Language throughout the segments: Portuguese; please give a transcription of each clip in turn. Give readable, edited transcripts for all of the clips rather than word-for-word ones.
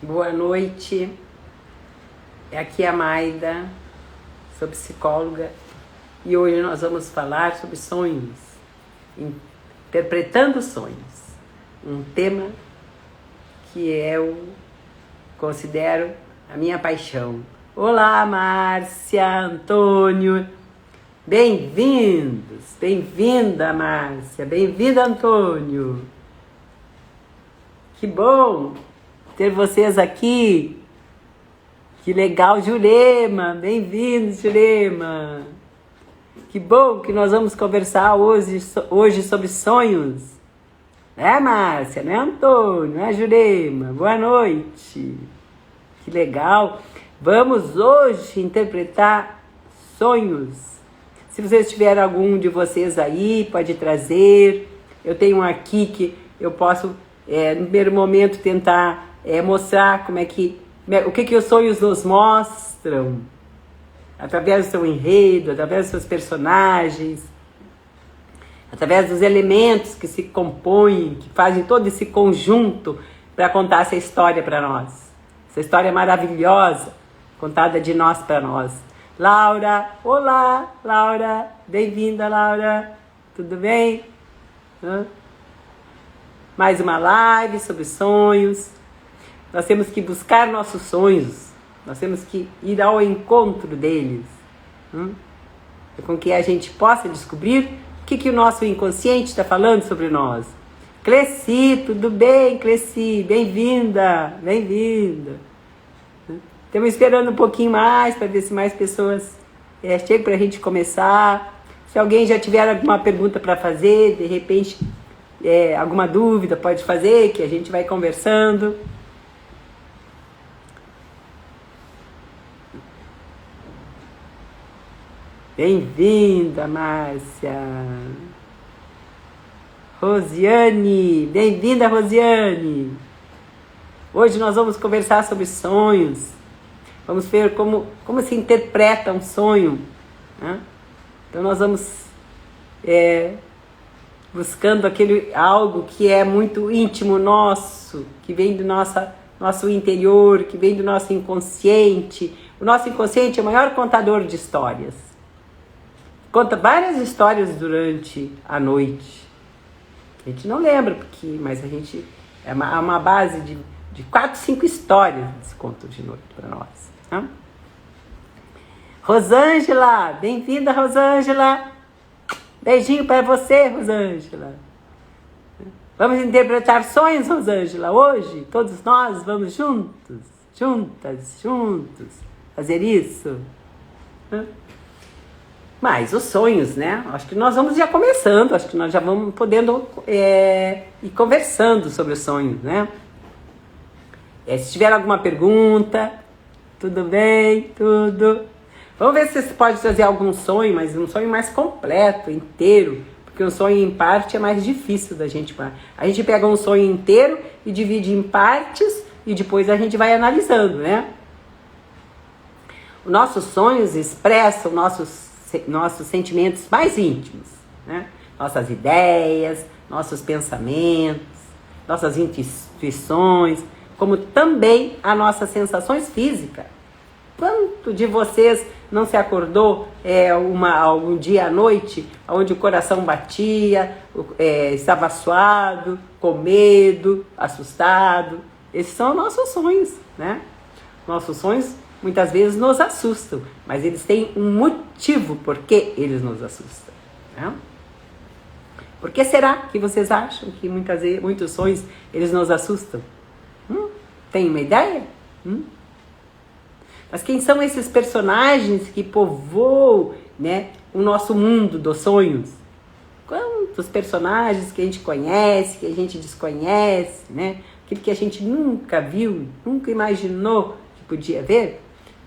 Boa noite, aqui é a Maida, sou psicóloga e hoje nós vamos falar sobre sonhos, interpretando sonhos, um tema que eu considero a minha paixão. Olá, Márcia, Antônio, bem-vindos, bem-vinda, Márcia, bem-vinda, Antônio, que bom ter vocês aqui. Que legal, Jurema. Bem-vindo, Jurema. Que bom que nós vamos conversar hoje sobre sonhos. Né, Márcia? Né, Antônio? Né, Jurema? Boa noite. Que legal. Vamos hoje interpretar sonhos. Se vocês tiverem algum de vocês aí, pode trazer. Eu tenho um aqui que eu posso, no primeiro momento, tentar mostrar o que os sonhos nos mostram, através do seu enredo, através dos seus personagens, através dos elementos que se compõem, que fazem todo esse conjunto para contar essa história para nós. Essa história maravilhosa, contada de nós para nós. Laura, olá, Laura, bem-vinda, Laura, tudo bem? Mais uma live sobre sonhos. Nós temos que buscar nossos sonhos, nós temos que ir ao encontro deles, com que a gente possa descobrir o que o nosso inconsciente está falando sobre nós. Cleci, tudo bem, Cleci? Bem-vinda, bem-vinda. Estamos esperando um pouquinho mais para ver se mais pessoas chegam para a gente começar. Se alguém já tiver alguma pergunta para fazer, de repente, alguma dúvida, pode fazer, que a gente vai conversando. Bem-vinda, Márcia. Rosiane, bem-vinda, Rosiane. Hoje nós vamos conversar sobre sonhos. Vamos ver como se interpreta um sonho, né? Então nós vamos buscando algo que é muito íntimo nosso, que vem do nosso interior, que vem do nosso inconsciente. O nosso inconsciente é o maior contador de histórias. Conta várias histórias durante a noite. A gente não lembra, mas a gente é uma base de 4, 5 histórias desse conto de noite para nós. Né? Rosângela, bem-vinda, Rosângela. Beijinho para você, Rosângela. Vamos interpretar sonhos, Rosângela, hoje? Todos nós vamos juntos, juntos, fazer isso. Mas os sonhos, né? Acho que nós vamos já começando, acho que nós já vamos podendo ir conversando sobre os sonhos, né? Se tiver alguma pergunta, tudo bem? Tudo. Vamos ver se você pode trazer algum sonho, mas um sonho mais completo, inteiro, porque um sonho em parte é mais difícil da gente. A gente pega um sonho inteiro e divide em partes e depois a gente vai analisando, né? Os nossos sonhos expressam nossos sentimentos mais íntimos, né? Nossas ideias, nossos pensamentos, nossas intuições, como também as nossas sensações físicas. Quanto de vocês não se acordou algum dia à noite, onde o coração batia, estava suado, com medo, assustado? Esses são nossos sonhos, né? Nossos sonhos muitas vezes nos assustam, mas eles têm um motivo por que eles nos assustam, né? Por que será que vocês acham que muitos sonhos eles nos assustam? Tem uma ideia? Mas quem são esses personagens que povoam, né, o nosso mundo dos sonhos? Quantos personagens que a gente conhece, que a gente desconhece, né? Aquele que a gente nunca viu, nunca imaginou que podia ver?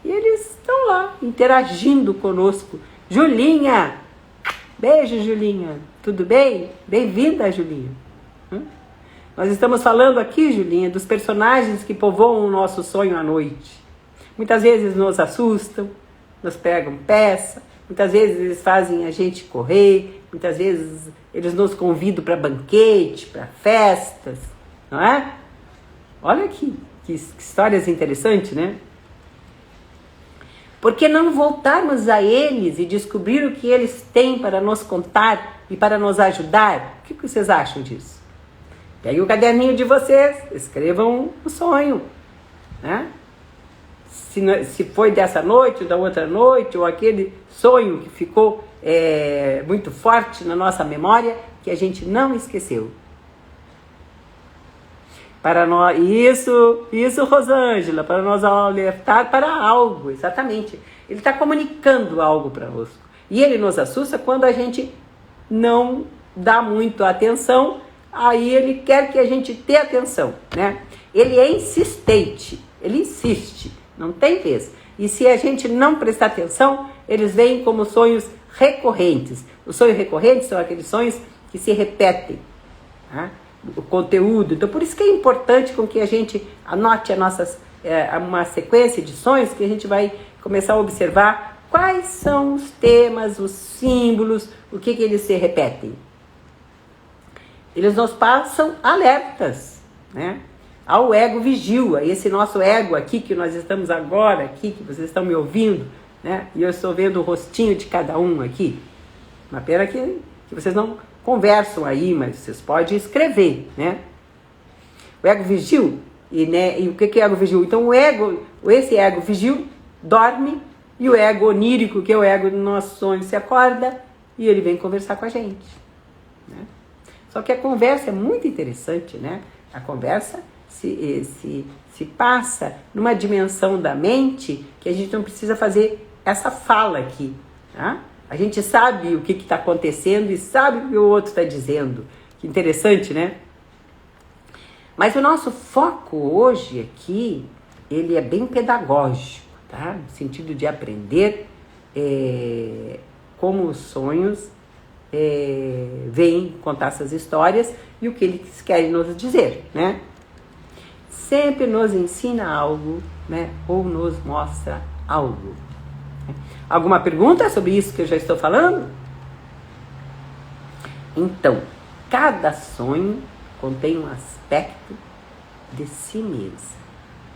E eles estão lá, interagindo conosco. Julinha! Beijo, Julinha. Tudo bem? Bem-vinda, Julinha. Nós estamos falando aqui, Julinha, dos personagens que povoam o nosso sonho à noite. Muitas vezes nos assustam, nos pegam peça, muitas vezes eles fazem a gente correr, muitas vezes eles nos convidam para banquete, para festas, não é? Olha aqui. Que histórias interessantes, né? Por que não voltarmos a eles e descobrir o que eles têm para nos contar e para nos ajudar? O que vocês acham disso? Peguem o caderninho de vocês, escrevam o sonho, né? Se foi dessa noite, ou da outra noite, ou aquele sonho que ficou muito forte na nossa memória, que a gente não esqueceu. Para nós, isso, Rosângela, para nós alertar para algo, exatamente. Ele está comunicando algo para nós. E ele nos assusta quando a gente não dá muito atenção, aí ele quer que a gente dê atenção, né? Ele é insistente, ele insiste, não tem vez. E se a gente não prestar atenção, eles vêm como sonhos recorrentes. Os sonhos recorrentes são aqueles sonhos que se repetem, né? O conteúdo. Então, por isso que é importante com que a gente anote uma sequência de sonhos que a gente vai começar a observar quais são os temas, os símbolos, o que eles se repetem. Eles nos passam alertas, né? Ao ego vigil, a esse nosso ego aqui, que nós estamos agora aqui, que vocês estão me ouvindo, né? E eu estou vendo o rostinho de cada um aqui. Uma pena que vocês não conversam aí, mas vocês podem escrever, né? O ego vigil, e o que é ego vigil? Então esse ego vigil dorme, e o ego onírico, que é o ego do nosso sonho, se acorda e ele vem conversar com a gente, né? Só que a conversa é muito interessante, né? A conversa se passa numa dimensão da mente que a gente não precisa fazer essa fala aqui, tá? A gente sabe o que está acontecendo e sabe o que o outro está dizendo. Que interessante, né? Mas o nosso foco hoje aqui, ele é bem pedagógico, tá? No sentido de aprender como os sonhos vêm contar essas histórias e o que eles querem nos dizer, né? Sempre nos ensina algo, né? Ou nos mostra algo. Alguma pergunta sobre isso que eu já estou falando? Então, cada sonho contém um aspecto de si mesmo.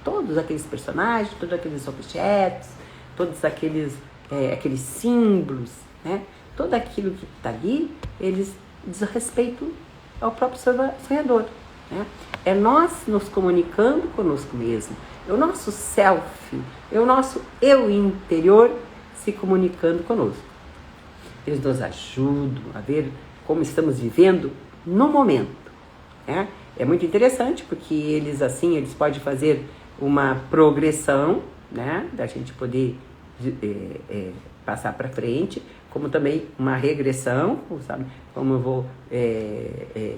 Todos aqueles personagens, todos aqueles objetos, todos aqueles símbolos, né? Tudo aquilo que está ali, eles dizem respeito ao próprio sonhador, né? É nós nos comunicando conosco mesmo. É o nosso self, é o nosso eu interior se comunicando conosco. Eles nos ajudam a ver como estamos vivendo no momento, né? É muito interessante porque eles podem fazer uma progressão, né? Da gente poder passar para frente, como também uma regressão, sabe? Como eu vou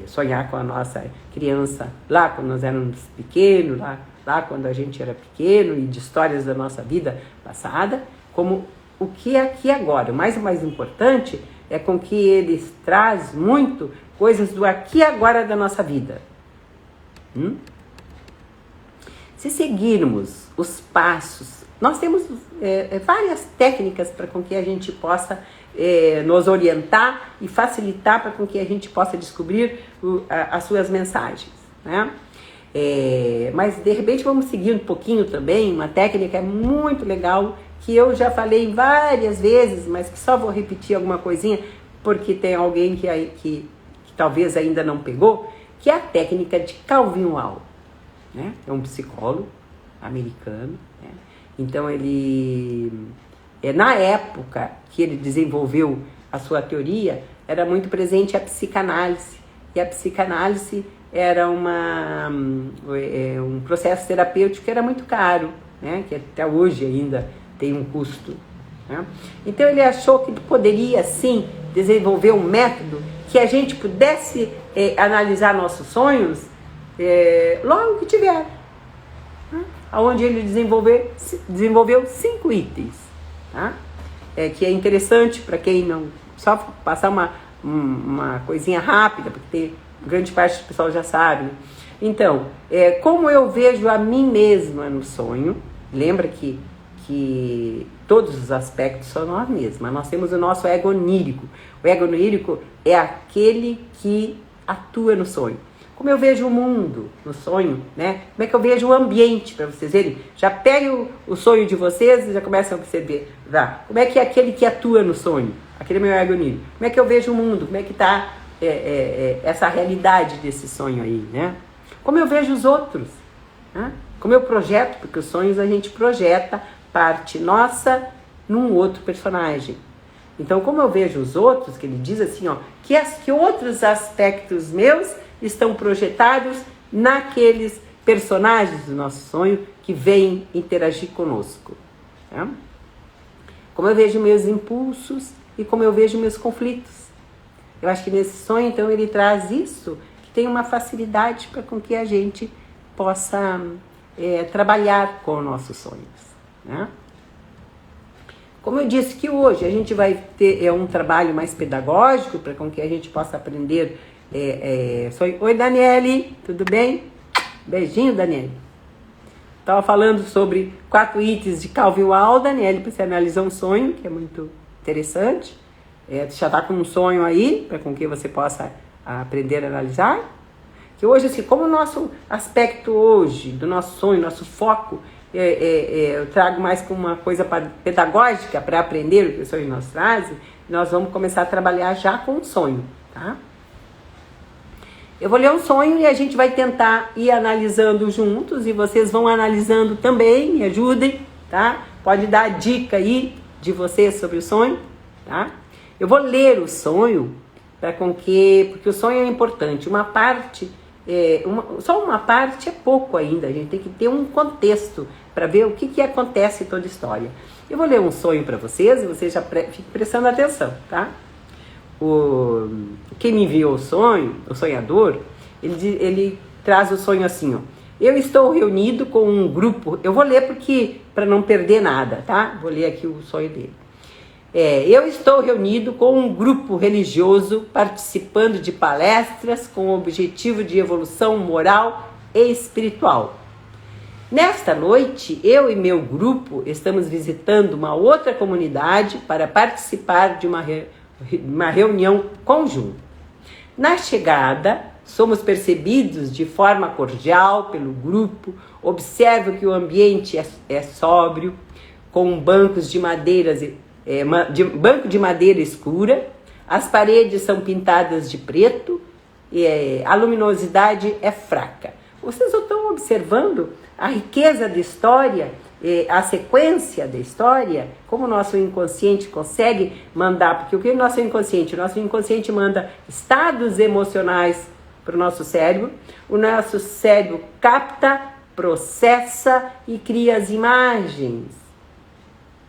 sonhar com a nossa criança lá quando nós éramos pequenos, lá quando a gente era pequeno, e de histórias da nossa vida passada, como o que é aqui agora. O mais importante é com que eles traz muito coisas do aqui e agora da nossa vida. Se seguirmos os passos, nós temos várias técnicas para com que a gente possa nos orientar e facilitar para com que a gente possa descobrir as suas mensagens, né? Mas de repente vamos seguir um pouquinho também, uma técnica muito legal, que eu já falei várias vezes, mas que só vou repetir alguma coisinha, porque tem alguém que talvez ainda não pegou, que é a técnica de Calvin Wall, né? É um psicólogo americano, né? Então ele, na época que ele desenvolveu a sua teoria, era muito presente a psicanálise, e a psicanálise era um processo terapêutico que era muito caro, né? Que até hoje ainda tem um custo, né? Então ele achou que poderia sim desenvolver um método que a gente pudesse analisar nossos sonhos logo que tiver, né? Onde ele desenvolveu 5 itens, tá? Que é interessante para quem não, só passar uma coisinha rápida, porque tem grande parte do pessoal já sabe, né? Então, como eu vejo a mim mesma no sonho. Lembra que todos os aspectos são nós mesmos. Nós temos o nosso ego onírico. O ego onírico é aquele que atua no sonho. Como eu vejo o mundo no sonho, né? Como é que eu vejo o ambiente, para vocês verem. Já pegue o sonho de vocês e já começam a observar. Como é que é aquele que atua no sonho? Aquele meu ego unido. Como é que eu vejo o mundo? Como é que está essa realidade desse sonho aí, né? Como eu vejo os outros, né? Como eu projeto, porque os sonhos a gente projeta parte nossa num outro personagem. Então, como eu vejo os outros, que ele diz assim, ó, que outros aspectos meus estão projetados naqueles personagens do nosso sonho que vêm interagir conosco. Né? Como eu vejo meus impulsos e como eu vejo meus conflitos. Eu acho que nesse sonho, então, ele traz isso, que tem uma facilidade para com que a gente possa trabalhar com os nossos sonhos. Né? Como eu disse que hoje a gente vai ter um trabalho mais pedagógico para com que a gente possa aprender sonho. Oi, Daniele, tudo bem? Beijinho, Daniele. Estava falando sobre 4 itens de Calvin Wall, Daniele, para você analisar um sonho, que é muito interessante. Já está com um sonho aí, para com que você possa aprender a analisar. Que hoje, assim, como o nosso aspecto hoje, do nosso sonho, nosso foco, eu trago mais com uma coisa pedagógica para aprender o que o sonho nos traz, nós vamos começar a trabalhar já com o sonho, tá? Eu vou ler um sonho e a gente vai tentar ir analisando juntos e vocês vão analisando também, me ajudem, tá? Pode dar a dica aí de vocês sobre o sonho, tá? Eu vou ler o sonho porque o sonho é importante. Uma parte, só uma parte é pouco ainda, a gente tem que ter um contexto para ver o que acontece em toda a história. Eu vou ler um sonho para vocês e vocês já fiquem prestando atenção, tá? Quem me enviou o sonho, o sonhador, ele traz o sonho assim, ó. Eu estou reunido com um grupo, eu vou ler para não perder nada, tá? Vou ler aqui o sonho dele. Eu estou reunido com um grupo religioso participando de palestras com o objetivo de evolução moral e espiritual. Nesta noite, eu e meu grupo estamos visitando uma outra comunidade para participar de uma reunião conjunta. Na chegada, somos percebidos de forma cordial pelo grupo. Observo que o ambiente é sóbrio, com bancos de banco de madeira escura. As paredes são pintadas de preto e a luminosidade é fraca. Vocês estão observando a riqueza da história, a sequência da história, como o nosso inconsciente consegue mandar, porque o que é o nosso inconsciente? O nosso inconsciente manda estados emocionais para o nosso cérebro capta, processa e cria as imagens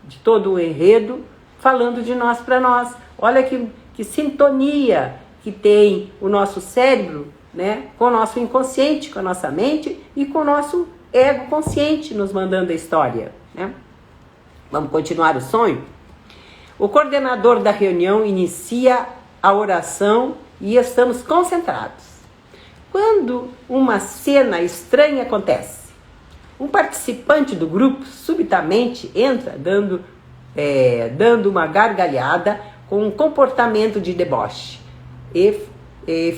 de todo o enredo, falando de nós para nós. Olha que sintonia que tem o nosso cérebro, né, com o nosso inconsciente, com a nossa mente e com o nosso ego consciente nos mandando a história, né? Vamos continuar o sonho? O coordenador da reunião inicia a oração e estamos concentrados. Quando uma cena estranha acontece, um participante do grupo subitamente entra dando uma gargalhada com um comportamento de deboche e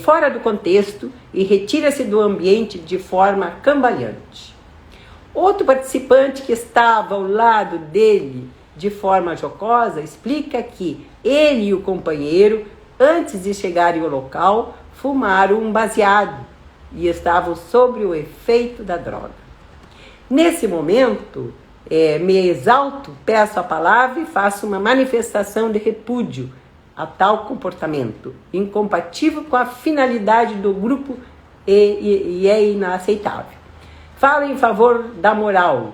fora do contexto e retira-se do ambiente de forma cambaleante. Outro participante que estava ao lado dele de forma jocosa explica que ele e o companheiro, antes de chegarem ao local, fumaram um baseado e estavam sob o efeito da droga. Nesse momento, me exalto, peço a palavra e faço uma manifestação de repúdio a tal comportamento, incompatível com a finalidade do grupo e é inaceitável. Fala em favor da moral.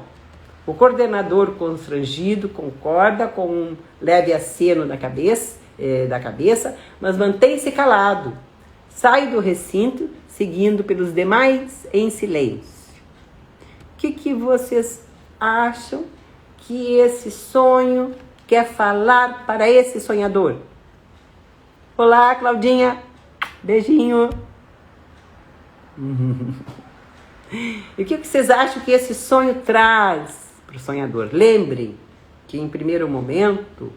O coordenador constrangido concorda com um leve aceno da cabeça, mas mantém-se calado. Sai do recinto, seguindo pelos demais em silêncio. O que vocês acham que esse sonho quer falar para esse sonhador? Olá, Claudinha. Beijinho. E o que vocês acham que esse sonho traz para o sonhador? Lembrem que, em primeiro momento,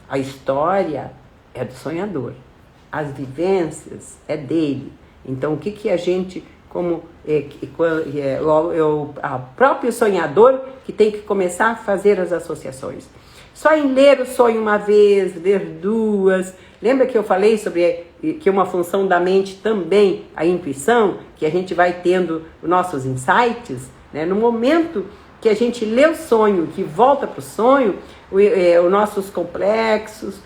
a história é do sonhador. As vivências é dele. Então, o que a gente, como o próprio sonhador, que tem que começar a fazer as associações. Só em ler o sonho uma vez, ler duas. Lembra que eu falei sobre que uma função da mente também, a intuição, que a gente vai tendo os nossos insights, né? No momento que a gente lê o sonho, que volta para o sonho, os nossos complexos,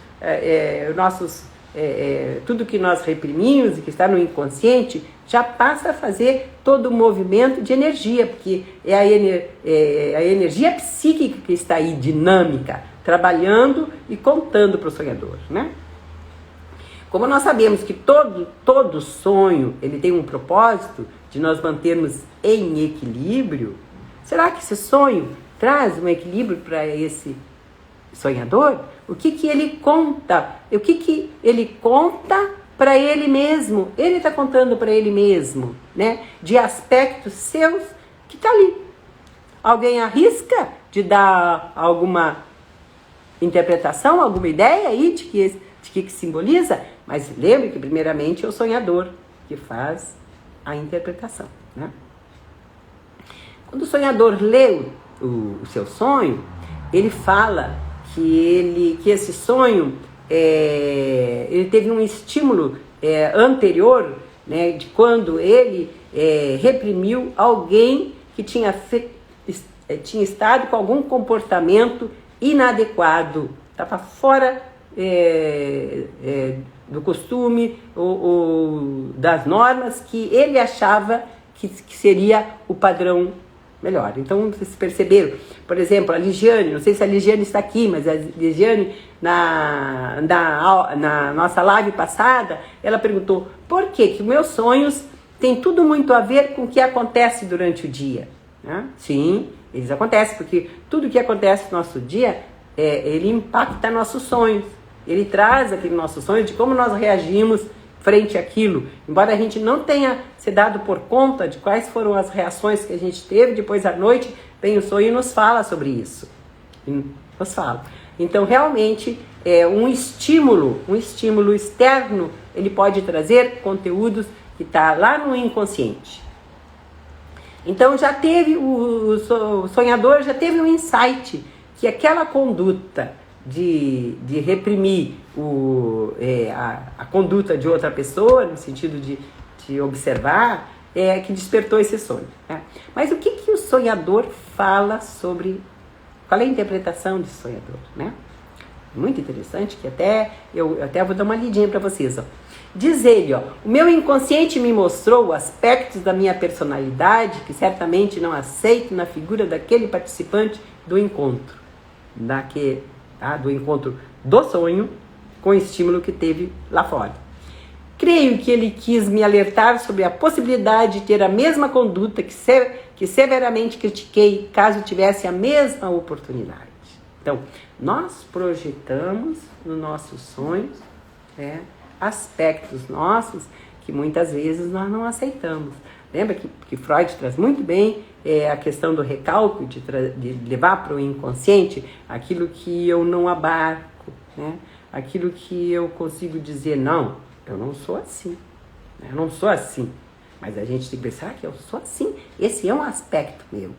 tudo que nós reprimimos e que está no inconsciente, já passa a fazer todo o movimento de energia, porque é a energia psíquica que está aí, dinâmica, trabalhando e contando para o sonhador, né? Como nós sabemos que todo sonho ele tem um propósito de nós mantermos em equilíbrio, será que esse sonho traz um equilíbrio para esse sonhador? O que ele conta? O que ele conta para ele mesmo? Ele está contando para ele mesmo, né? De aspectos seus que está ali. Alguém arrisca de dar alguma interpretação, alguma ideia aí de que simboliza? Mas lembre que primeiramente é o sonhador que faz a interpretação, né? Quando o sonhador lê o seu sonho, ele fala que esse sonho ele teve um estímulo anterior, né, de quando ele reprimiu alguém que tinha estado com algum comportamento inadequado, estava fora do costume ou das normas que ele achava que seria o padrão melhor. Então, vocês perceberam, por exemplo, a Ligiane, não sei se a Ligiane está aqui, mas a Ligiane, na nossa live passada, ela perguntou por que meus sonhos têm tudo muito a ver com o que acontece durante o dia, né? Sim, eles acontecem, porque tudo que acontece no nosso dia, ele impacta nossos sonhos, ele traz aquele nosso sonho de como nós reagimos frente àquilo, embora a gente não tenha se dado por conta de quais foram as reações que a gente teve, depois à noite vem o sonho e nos fala sobre isso. Nos fala. Então, realmente, um estímulo externo, ele pode trazer conteúdos que está lá no inconsciente. Então, já teve o sonhador, já teve um insight que aquela conduta de reprimir a conduta de outra pessoa, no sentido de observar, que despertou esse sonho, né? Mas o que o sonhador fala sobre... Qual é a interpretação desse sonhador, né? Muito interessante, que eu até vou dar uma lidinha para vocês, ó. Diz ele, ó: o meu inconsciente me mostrou aspectos da minha personalidade que certamente não aceito na figura daquele participante do encontro. Do encontro do sonho com o estímulo que teve lá fora. Creio que ele quis me alertar sobre a possibilidade de ter a mesma conduta que severamente critiquei caso tivesse a mesma oportunidade. Então, nós projetamos nos nossos sonhos, né, aspectos nossos que muitas vezes nós não aceitamos. Lembra que Freud traz muito bem a questão do recalque, de levar para o inconsciente aquilo que eu não abarco, né? Aquilo que eu consigo dizer, não, eu não sou assim, né? Eu não sou assim. Mas a gente tem que pensar que eu sou assim, esse é um aspecto meu.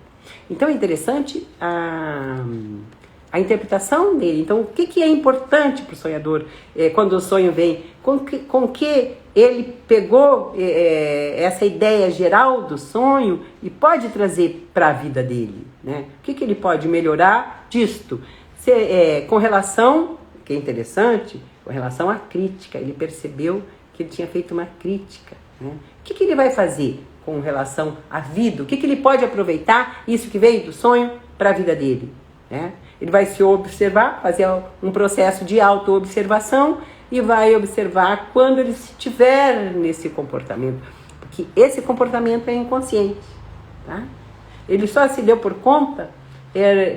Então é interessante a interpretação dele. Então, o que é importante para o sonhador quando o sonho vem? Com que ele pegou essa ideia geral do sonho e pode trazer para a vida dele, né? O que ele pode melhorar disto? Com relação, que é interessante, com relação à crítica. Ele percebeu que ele tinha feito uma crítica, né? O que ele vai fazer com relação à vida? O que ele pode aproveitar, isso que veio do sonho, para a vida dele, né? Ele vai se observar, fazer um processo de auto-observação e vai observar quando ele estiver nesse comportamento. Porque esse comportamento é inconsciente, tá? Ele só se deu por conta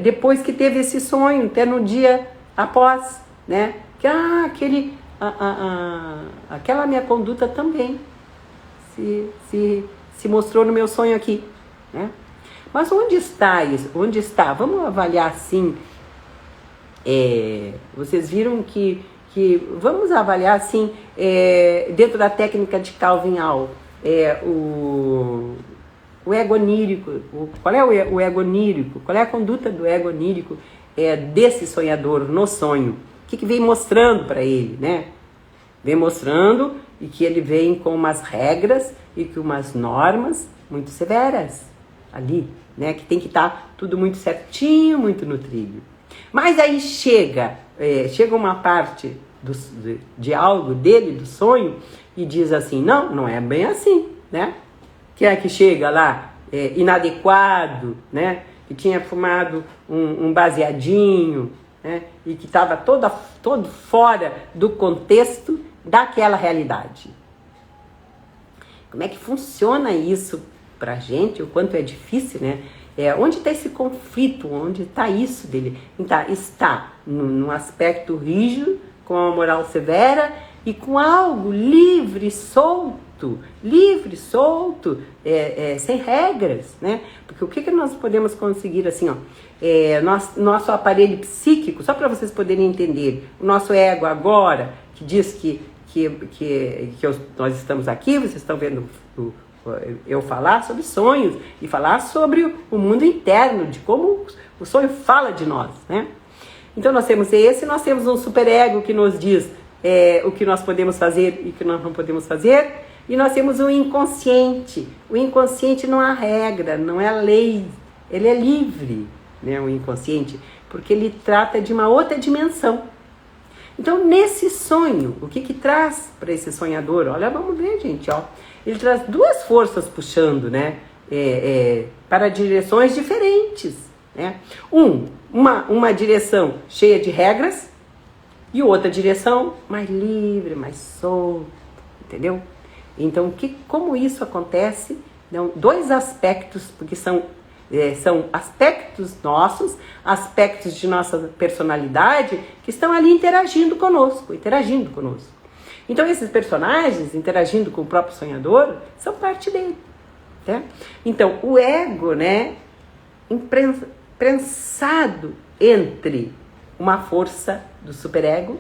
depois que teve esse sonho, até no dia após, né? Que aquela minha conduta também se mostrou no meu sonho aqui, né? Mas onde está isso? Onde está? Vamos avaliar assim. Vocês viram que vamos avaliar assim dentro da técnica de Calvin All. o ego onírico. Qual é o ego onírico? Qual é a conduta do ego onírico desse sonhador no sonho? O que vem mostrando para ele, né? Vem mostrando e que ele vem com umas regras e com umas normas muito severas ali, né? Que tem que estar tudo muito certinho, muito no trilho. Mas aí chega uma parte de algo dele, do sonho, e diz assim, não é bem assim, né? Que é que chega lá, inadequado, né? Que tinha fumado um baseadinho, né? E que estava todo fora do contexto daquela realidade. Como é que funciona isso pra gente? O quanto é difícil, né? Onde está esse conflito? Onde está isso dele? Então, está num aspecto rígido, com uma moral severa e com algo livre, solto, sem regras, né? Porque o que nós podemos conseguir assim, ó? Nosso aparelho psíquico, só para vocês poderem entender, o nosso ego agora, que diz que nós estamos aqui, vocês estão vendo eu falar sobre sonhos e falar sobre o mundo interno, de como o sonho fala de nós, né? Então nós temos nós temos um superego que nos diz o que nós podemos fazer e o que nós não podemos fazer, e nós temos o inconsciente. O inconsciente não há regra, não é lei, ele é livre, né, o inconsciente, porque ele trata de uma outra dimensão. Então nesse sonho, o que traz para esse sonhador? Olha, vamos ver, gente, ó. Ele traz duas forças puxando, né, para direções diferentes, né? Uma direção cheia de regras e outra direção mais livre, mais solta, entendeu? Então, como isso acontece? Então, dois aspectos, porque são aspectos nossos, aspectos de nossa personalidade que estão ali interagindo conosco. Então, esses personagens interagindo com o próprio sonhador são parte dele, né? Então, o ego, né, prensado entre uma força do superego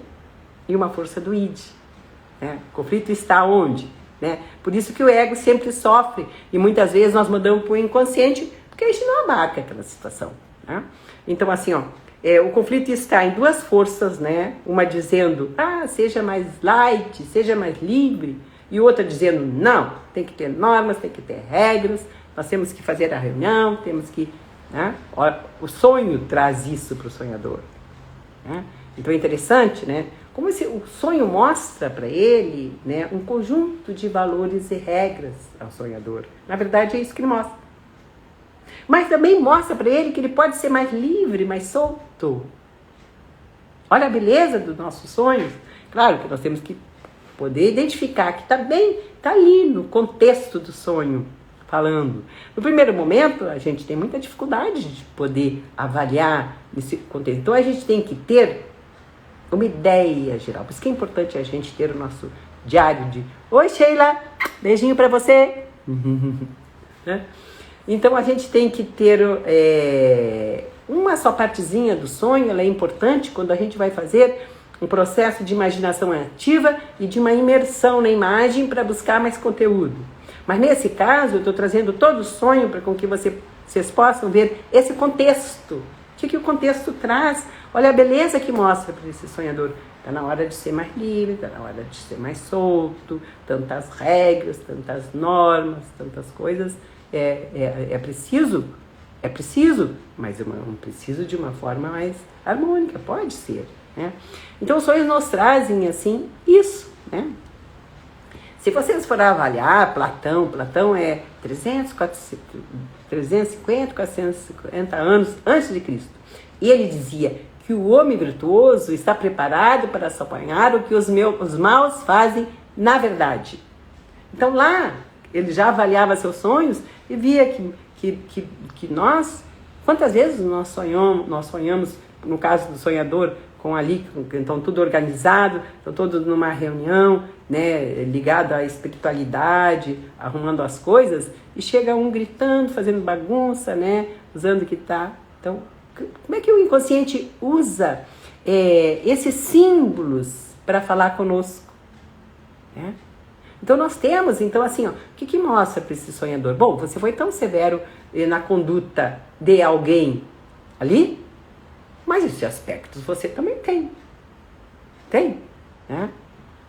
e uma força do id, né? O conflito está onde? Né? Por isso que o ego sempre sofre e muitas vezes nós mandamos para o inconsciente porque a gente não abarca aquela situação, né? Então assim, ó, o conflito está em duas forças, né? Uma dizendo, seja mais light, seja mais livre, e outra dizendo, não, tem que ter normas, tem que ter regras, nós temos que fazer a reunião, temos que, né? O sonho traz isso para o sonhador, né? Então é interessante, né? Como o sonho mostra para ele, né, um conjunto de valores e regras ao sonhador. Na verdade é isso que ele mostra. Mas também mostra para ele que ele pode ser mais livre, mais solto. Olha a beleza dos nossos sonhos. Claro que nós temos que poder identificar que está ali no contexto do sonho falando. No primeiro momento, a gente tem muita dificuldade de poder avaliar esse contexto. Então a gente tem que ter uma ideia geral. Por isso que é importante a gente ter o nosso diário de oi, Sheila, beijinho para você. Né? Então a gente tem que ter uma só partezinha do sonho. Ela é importante quando a gente vai fazer um processo de imaginação ativa e de uma imersão na imagem para buscar mais conteúdo. Mas nesse caso eu estou trazendo todo o sonho para com que vocês possam ver esse contexto. O que o contexto traz? Olha a beleza que mostra para esse sonhador. Está na hora de ser mais livre, está na hora de ser mais solto, tantas regras, tantas normas, tantas coisas. É preciso, mas não preciso de uma forma mais harmônica, pode ser, né? Então os sonhos nos trazem assim isso, né? Se vocês forem avaliar Platão é 350, 450 anos antes de Cristo. E ele dizia que o homem virtuoso está preparado para se apanhar o que os maus fazem na verdade. Então lá, ele já avaliava seus sonhos e via que nós, quantas vezes nós sonhamos, no caso do sonhador, então tudo organizado, então todos numa reunião, né, ligado à espiritualidade, arrumando as coisas, e chega um gritando, fazendo bagunça, né, usando o que está. Então, como é que o inconsciente usa esses símbolos para falar conosco, né? Então nós temos, então assim, ó, o que mostra para esse sonhador? Bom, você foi tão severo na conduta de alguém ali, mas esses aspectos você também tem. Tem, né?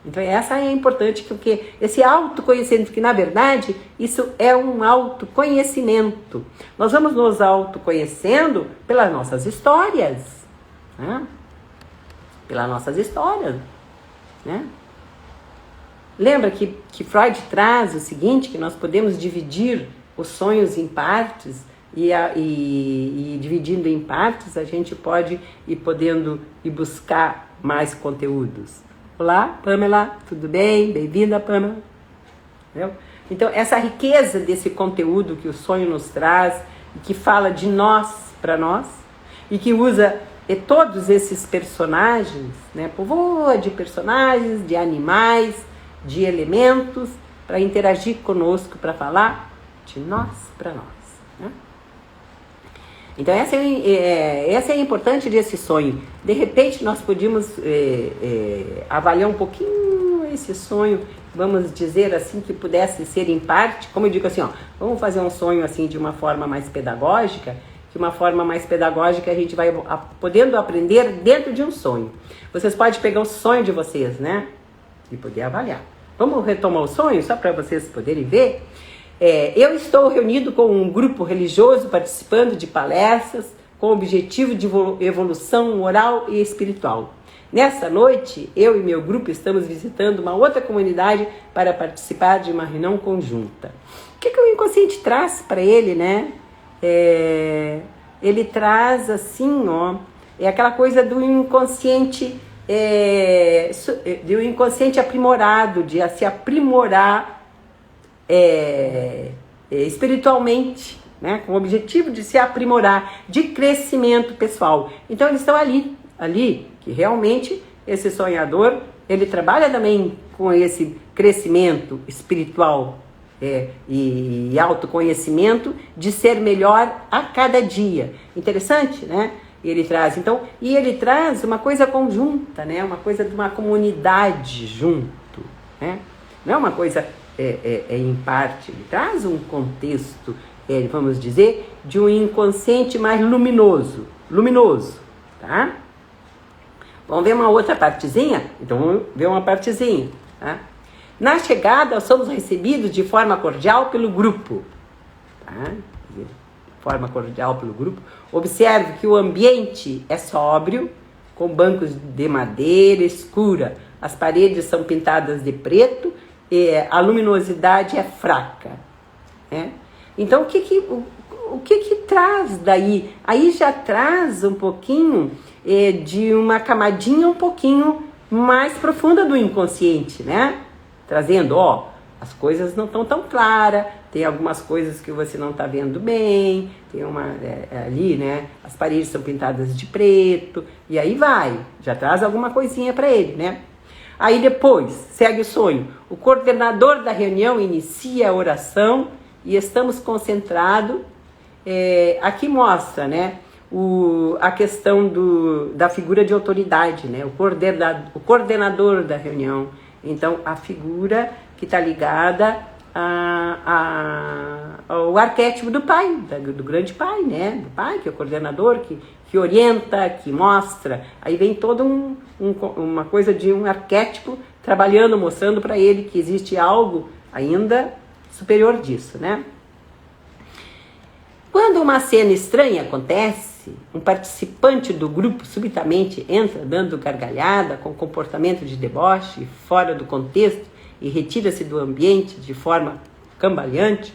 Então essa é importante, porque esse autoconhecimento, que na verdade isso é um autoconhecimento. Nós vamos nos autoconhecendo pelas nossas histórias, né? Pelas nossas histórias, né? Lembra que Freud traz o seguinte, que nós podemos dividir os sonhos em partes e dividindo em partes a gente pode ir podendo ir buscar mais conteúdos. Olá, Pamela, tudo bem? Bem-vinda, Pamela. Entendeu? Então, essa riqueza desse conteúdo que o sonho nos traz, e que fala de nós para nós, e que usa todos esses personagens, né? Povoa de personagens, de animais, de elementos, para interagir conosco, para falar de nós para nós. Né? Então essa é importante desse sonho. De repente nós podíamos avaliar um pouquinho esse sonho, vamos dizer assim, que pudesse ser em parte, como eu digo assim, ó, vamos fazer um sonho assim de uma forma mais pedagógica, que uma forma mais pedagógica a gente vai podendo aprender dentro de um sonho. Vocês podem pegar o sonho de vocês, né? E poder avaliar. Vamos retomar o sonho, só para vocês poderem ver. Eu estou reunido com um grupo religioso participando de palestras com o objetivo de evolução moral e espiritual. Nessa noite, eu e meu grupo estamos visitando uma outra comunidade para participar de uma reunião conjunta. O que o inconsciente traz para ele, né? Ele traz assim, ó, aquela coisa do inconsciente, do inconsciente aprimorado, de se aprimorar espiritualmente, né? Com o objetivo de se aprimorar, de crescimento pessoal. Então eles estão ali, que realmente esse sonhador, ele trabalha também com esse crescimento espiritual e autoconhecimento de ser melhor a cada dia. Interessante, né? Ele traz, então, e ele traz uma coisa conjunta, né? Uma coisa de uma comunidade junto, né? Não é uma coisa em parte, ele traz um contexto, vamos dizer, de um inconsciente mais luminoso, tá? Vamos ver uma outra partezinha? Então vamos ver uma partezinha, tá? Na chegada, somos recebidos de forma cordial pelo grupo, tá? Forma cordial pelo grupo. Observe que o ambiente é sóbrio, com bancos de madeira escura, as paredes são pintadas de preto, a luminosidade é fraca, né? Então o que traz daí? Aí já traz um pouquinho de uma camadinha um pouquinho mais profunda do inconsciente, né? Trazendo, as coisas não estão tão claras, tem algumas coisas que você não está vendo bem, tem ali, né? As paredes são pintadas de preto, e aí já traz alguma coisinha para ele, né? Aí depois, segue o sonho. O coordenador da reunião inicia a oração e estamos concentrados. Aqui mostra, né, a questão da figura de autoridade, né, o coordenador da reunião. Então, a figura que está ligada ao arquétipo do pai, do grande pai, né, do pai, que é o coordenador, que orienta, que mostra. Aí vem toda uma coisa de um arquétipo trabalhando, mostrando para ele que existe algo ainda superior disso, né? Quando uma cena estranha acontece, um participante do grupo subitamente entra dando gargalhada, com comportamento de deboche, fora do contexto, e retira-se do ambiente de forma cambaleante.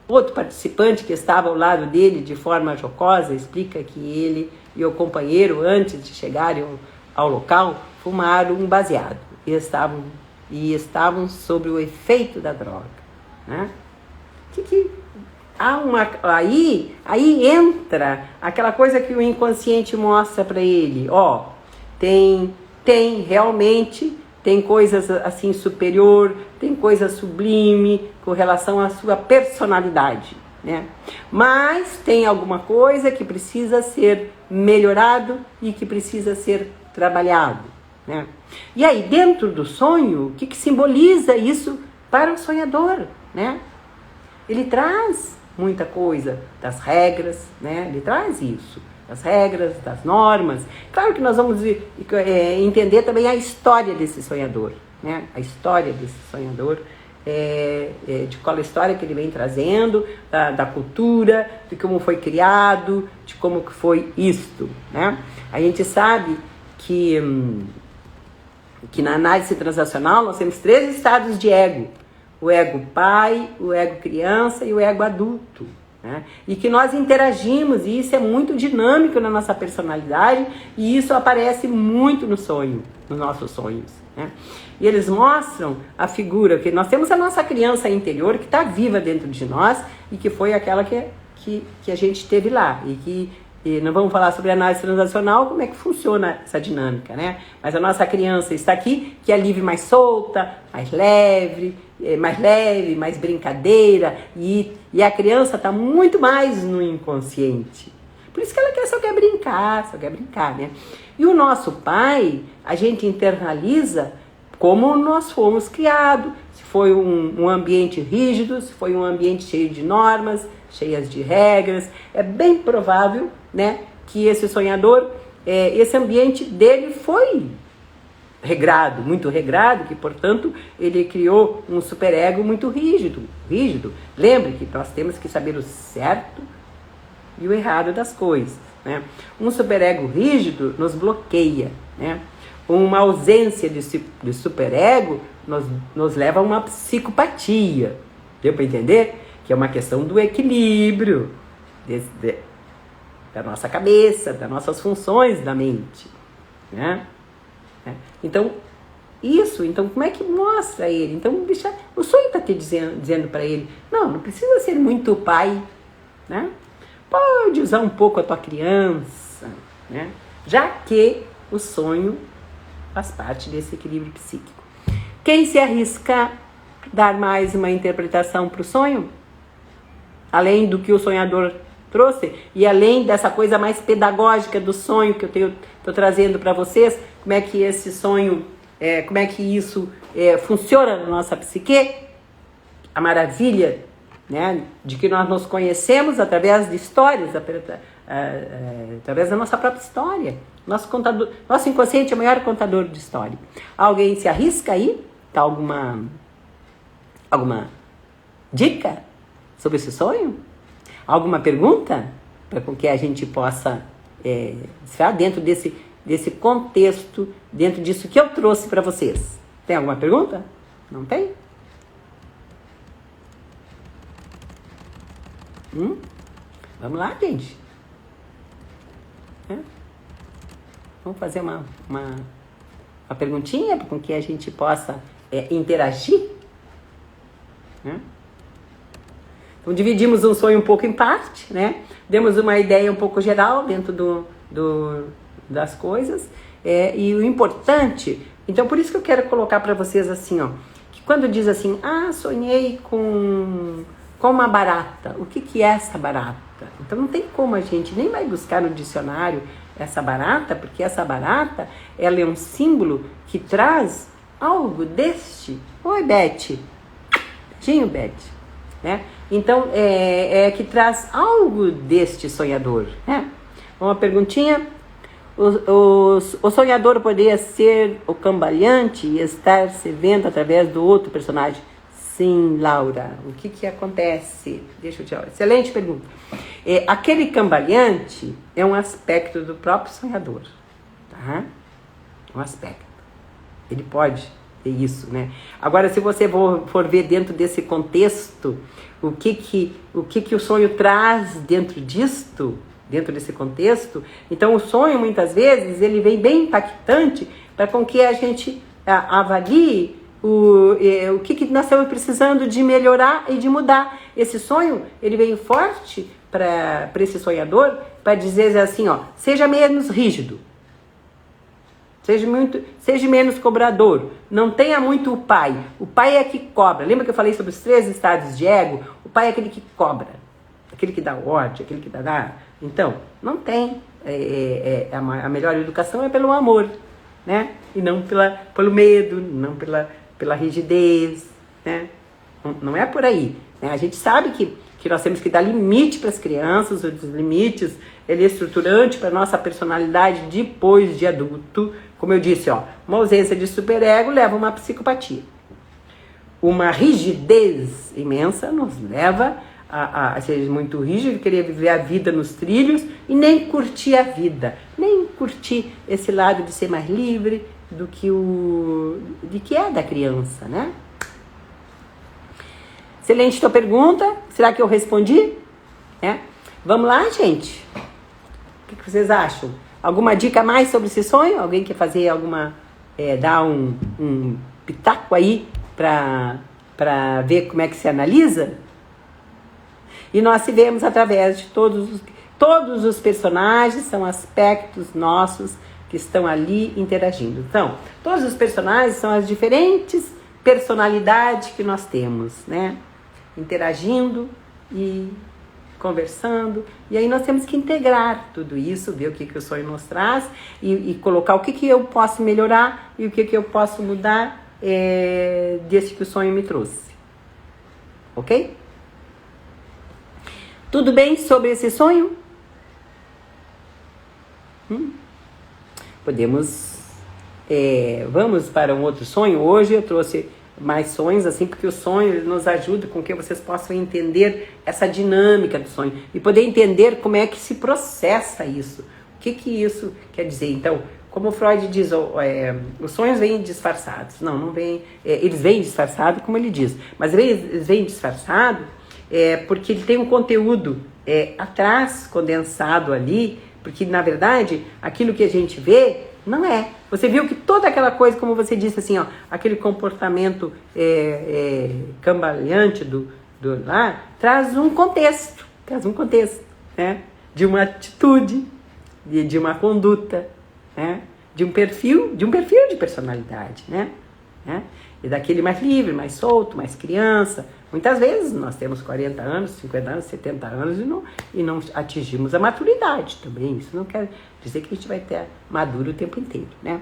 Outro participante que estava ao lado dele de forma jocosa explica que ele e o companheiro, antes de chegarem ao local, fumaram um baseado e estavam sob o efeito da droga, né? Aí entra aquela coisa que o inconsciente mostra para ele, tem realmente, tem coisas assim superior, tem coisa sublime com relação à sua personalidade, né? Mas tem alguma coisa que precisa ser melhorado e que precisa ser trabalhado, né? E aí dentro do sonho, o que simboliza isso para o sonhador, né? Ele traz muita coisa das regras, né? Ele traz isso, das regras, das normas. Claro que nós vamos entender também a história desse sonhador, né? A história desse sonhador, de qual a história que ele vem trazendo, da cultura, de como foi criado, de como que foi isto, né? A gente sabe que na análise transacional nós temos 3 estados de ego: o ego pai, o ego criança e o ego adulto, né? E que nós interagimos, e isso é muito dinâmico na nossa personalidade, e isso aparece muito no sonho, nos nossos sonhos, né? E eles mostram a figura que nós temos, a nossa criança interior que está viva dentro de nós e que foi aquela que a gente teve lá, e não vamos falar sobre análise transacional, como é que funciona essa dinâmica, né? Mas a nossa criança está aqui, que é livre, mais solta, mais leve, mais brincadeira, e a criança está muito mais no inconsciente. Por isso que ela só quer brincar, né? E o nosso pai, a gente internaliza como nós fomos criados, se foi um ambiente rígido, se foi um ambiente cheio de normas, cheias de regras. É bem provável, né, que esse sonhador, esse ambiente dele foi regrado, muito regrado, que portanto ele criou um superego muito rígido. Lembre que nós temos que saber o certo e o errado das coisas, né? Um superego rígido nos bloqueia, né? Uma ausência de superego nos leva a uma psicopatia. Deu para entender? Que é uma questão do equilíbrio da nossa cabeça, das nossas funções da mente, né? Então, como é que mostra ele? Então, o sonho está te dizendo para ele, não precisa ser muito pai, né? Pode usar um pouco a tua criança, né? Já que o sonho faz parte desse equilíbrio psíquico. Quem se arrisca a dar mais uma interpretação para o sonho? Além do que o sonhador trouxe, e além dessa coisa mais pedagógica do sonho que eu estou trazendo para vocês, como é que esse sonho, como é que isso funciona na nossa psique, a maravilha, né, de que nós nos conhecemos através de histórias, através da nossa própria história. Nosso inconsciente é o maior contador de história. Alguém se arrisca aí? Tá alguma dica sobre esse sonho? Alguma pergunta para que a gente possa desfiar dentro desse contexto, dentro disso que eu trouxe para vocês? Tem alguma pergunta? Não tem? Vamos lá, gente. Vamos fazer uma perguntinha com que a gente possa interagir? Então, dividimos um sonho um pouco em parte, né? Demos uma ideia um pouco geral dentro das coisas. E o importante... Então, por isso que eu quero colocar para vocês assim, ó, que quando diz assim, sonhei com uma barata. O que é essa barata? Então, não tem como a gente nem vai buscar no dicionário essa barata, porque essa barata, ela é um símbolo que traz algo deste... Oi, Beth. Beijinho, Beth. Né? Então, que traz algo deste sonhador, né? Uma perguntinha. O sonhador poderia ser o cambaleante e estar se vendo através do outro personagem? Sim, Laura. O que acontece? Deixa eu te falar. Excelente pergunta. Aquele cambaleante é um aspecto do próprio sonhador. Tá? Um aspecto. Ele pode ter isso, né? Agora, se você for ver dentro desse contexto, o que o sonho traz dentro disto, dentro desse contexto, então o sonho, muitas vezes, ele vem bem impactante para com que a gente avalie o que nós estamos precisando de melhorar e de mudar. Esse sonho, ele vem forte para esse sonhador, para dizer assim, ó, seja menos rígido, seja menos cobrador, não tenha muito o pai. O pai é que cobra. Lembra que eu falei sobre os 3 estados de ego? O pai é aquele que cobra, aquele que dá ordem, aquele que dá. Então, não tem. A melhor educação é pelo amor, né? E não pelo medo, não pela rigidez, né? Não é por aí, né? A gente sabe que nós temos que dar limite para as crianças, os limites, ele é estruturante para a nossa personalidade depois de adulto. Como eu disse, ó, uma ausência de superego leva a uma psicopatia. Uma rigidez imensa nos leva a ser muito rígido, querer viver a vida nos trilhos e nem curtir a vida, nem curtir esse lado de ser mais livre do que de que é da criança, né? Excelente tua pergunta. Será que eu respondi? É? Vamos lá, gente. O que vocês acham? Alguma dica mais sobre esse sonho? Alguém quer fazer alguma... dar um pitaco aí para ver como é que se analisa? E nós se vemos através de todos os personagens, são aspectos nossos que estão ali interagindo. Então, todos os personagens são as diferentes personalidades que nós temos, né? Interagindo e conversando. E aí nós temos que integrar tudo isso, ver o que o sonho nos traz e colocar o que eu posso melhorar e o que eu posso mudar desse que o sonho me trouxe. Ok? Tudo bem sobre esse sonho? Podemos... vamos para um outro sonho. Hoje eu trouxe mais sonhos, assim, porque o sonho nos ajuda com que vocês possam entender essa dinâmica do sonho e poder entender como é que se processa isso. O que isso quer dizer? Então, como Freud diz, os sonhos vêm disfarçados. Não vêm... eles vêm disfarçados, como ele diz. Mas eles vêm disfarçados porque ele tem um conteúdo atrás, condensado ali, porque, na verdade, aquilo que a gente vê não é. Você viu que toda aquela coisa, como você disse assim, ó, aquele comportamento cambaleante do lá, traz um contexto, né? De uma atitude, de uma conduta, né? De um perfil de personalidade, né? E daquele mais livre, mais solto, mais criança. Muitas vezes nós temos 40 anos, 50 anos, 70 anos e não atingimos a maturidade também. Isso não quer dizer que a gente vai ter maduro o tempo inteiro, né?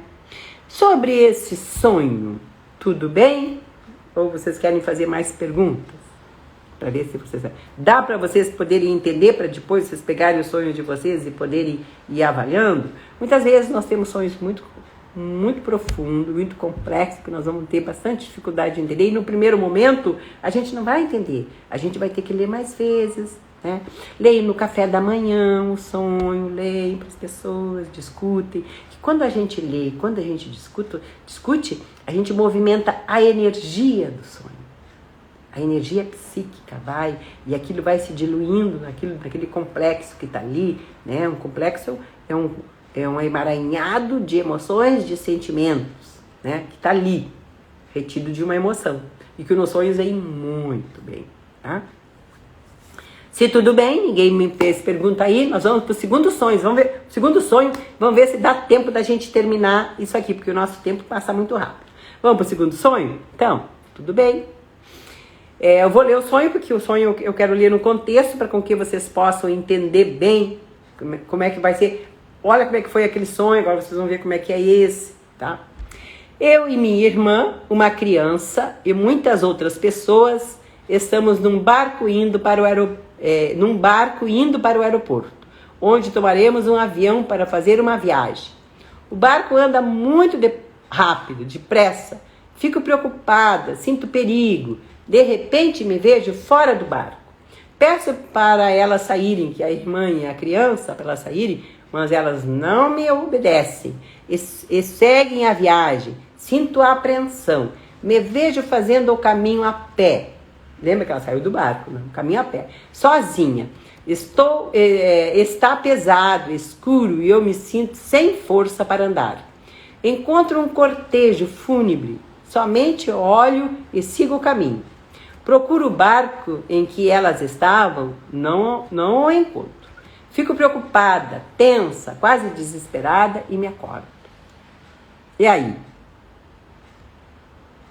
Sobre esse sonho, tudo bem? Ou vocês querem fazer mais perguntas? Para ver se vocês... Dá para vocês poderem entender, para depois vocês pegarem os sonhos de vocês e poderem ir avaliando? Muitas vezes nós temos sonhos muito profundo, muito complexo, que nós vamos ter bastante dificuldade de entender. E no primeiro momento, a gente não vai entender. A gente vai ter que ler mais vezes, né? Leem no café da manhã o sonho, leem para as pessoas, discutem. Que quando a gente lê, quando a gente discute, a gente movimenta a energia do sonho. A energia psíquica vai, e aquilo vai se diluindo naquele complexo que está ali, né? Um complexo é um emaranhado de emoções, de sentimentos, né? Que está ali, retido de uma emoção. E que nos sonhos vem muito bem, tá? Se tudo bem, ninguém me fez pergunta aí, nós vamos para o segundo sonho. Vamos ver se dá tempo da gente terminar isso aqui, porque o nosso tempo passa muito rápido. Vamos para o segundo sonho? Então, tudo bem. Eu vou ler o sonho, porque o sonho eu quero ler no contexto, para com que vocês possam entender bem como é que vai ser. Olha como é que foi aquele sonho, agora vocês vão ver como é que é esse, tá? Eu e minha irmã, uma criança e muitas outras pessoas estamos num barco indo para o aeroporto, onde tomaremos um avião para fazer uma viagem. O barco anda muito rápido, depressa. Fico preocupada, sinto perigo. De repente me vejo fora do barco. Peço para elas saírem, que a irmã e a criança, para elas saírem, mas elas não me obedecem e seguem a viagem. Sinto a apreensão. Me vejo fazendo o caminho a pé. Lembra que ela saiu do barco, né? O caminho a pé. Sozinha. Está pesado, escuro e eu me sinto sem força para andar. Encontro um cortejo fúnebre. Somente olho e sigo o caminho. Procuro o barco em que elas estavam, não o encontro. Fico preocupada, tensa, quase desesperada e me acordo. E aí?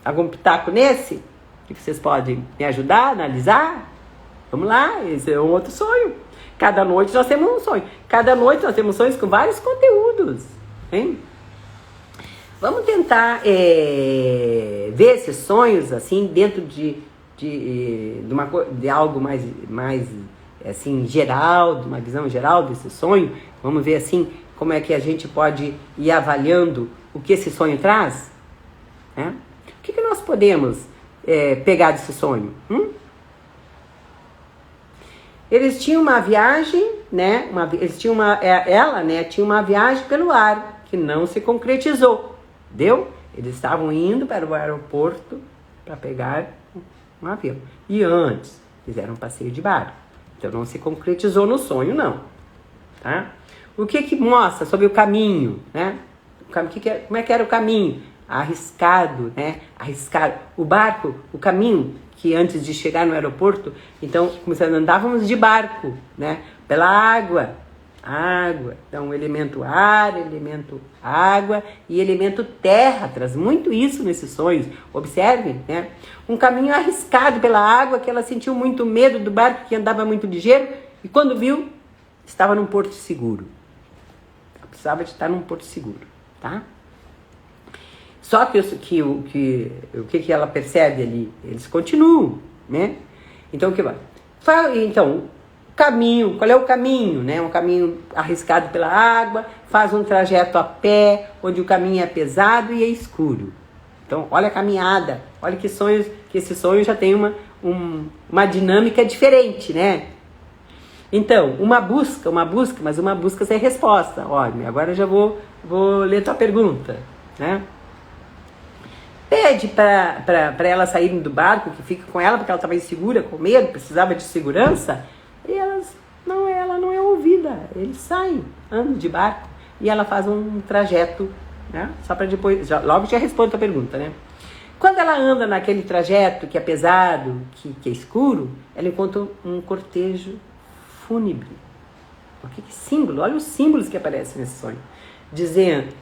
Algum pitaco nesse? Que vocês podem me ajudar a analisar? Vamos lá, esse é um outro sonho. Cada noite nós temos um sonho. Cada noite nós temos sonhos com vários conteúdos. Hein? Vamos tentar ver esses sonhos assim dentro de de algo mais assim, geral, de uma visão geral desse sonho. Vamos ver assim, como é que a gente pode ir avaliando o que esse sonho traz, né? O que nós podemos pegar desse sonho? Eles tinham uma viagem, né? Ela, né, tinha uma viagem pelo ar que não se concretizou, deu? Eles estavam indo para o aeroporto para pegar um avião. E antes fizeram um passeio de barco. Então não se concretizou no sonho, não. Tá? O que mostra sobre o caminho, né? Como é que era o caminho? Arriscado, né? Arriscado. O barco, o caminho que antes de chegar no aeroporto, então andávamos de barco, né? Pela água. Então elemento ar, elemento água e elemento terra, traz muito isso nesses sonhos. Observem, né? Um caminho arriscado pela água, que ela sentiu muito medo do barco que andava muito ligeiro e quando viu, estava num porto seguro. Ela precisava de estar num porto seguro, tá? Só que o que ela percebe ali? Eles continuam, né? Então, o que vai? Então, caminho, qual é o caminho, né? Um caminho arriscado pela água, faz um trajeto a pé, onde o caminho é pesado e é escuro. Então, olha a caminhada, olha que esse sonho já tem uma dinâmica diferente, né? Então, uma busca, mas uma busca sem resposta. Olha, agora eu já vou ler tua pergunta, né? Pede para ela saírem do barco, que fica com ela, porque ela estava insegura, com medo, precisava de segurança. E ela não é ouvida. Eles saem, andam de barco e ela faz um trajeto, né? Só para depois, logo já respondo a tua pergunta, né? Quando ela anda naquele trajeto que é pesado, que é escuro, ela encontra um cortejo fúnebre. O que símbolo? Olha os símbolos que aparecem nesse sonho. Dizendo,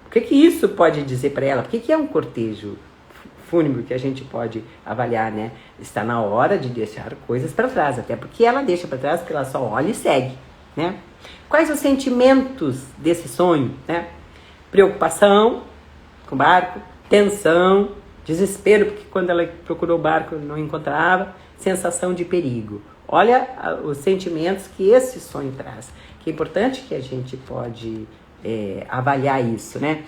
o que isso pode dizer para ela? O que é um cortejo fúnebre que a gente pode avaliar, né? Está na hora de deixar coisas para trás, até porque ela deixa para trás, porque ela só olha e segue, né? Quais os sentimentos desse sonho, né? Preocupação com o barco, tensão, desespero, porque quando ela procurou o barco não encontrava, sensação de perigo. Olha os sentimentos que esse sonho traz, que é importante que a gente pode avaliar isso, né?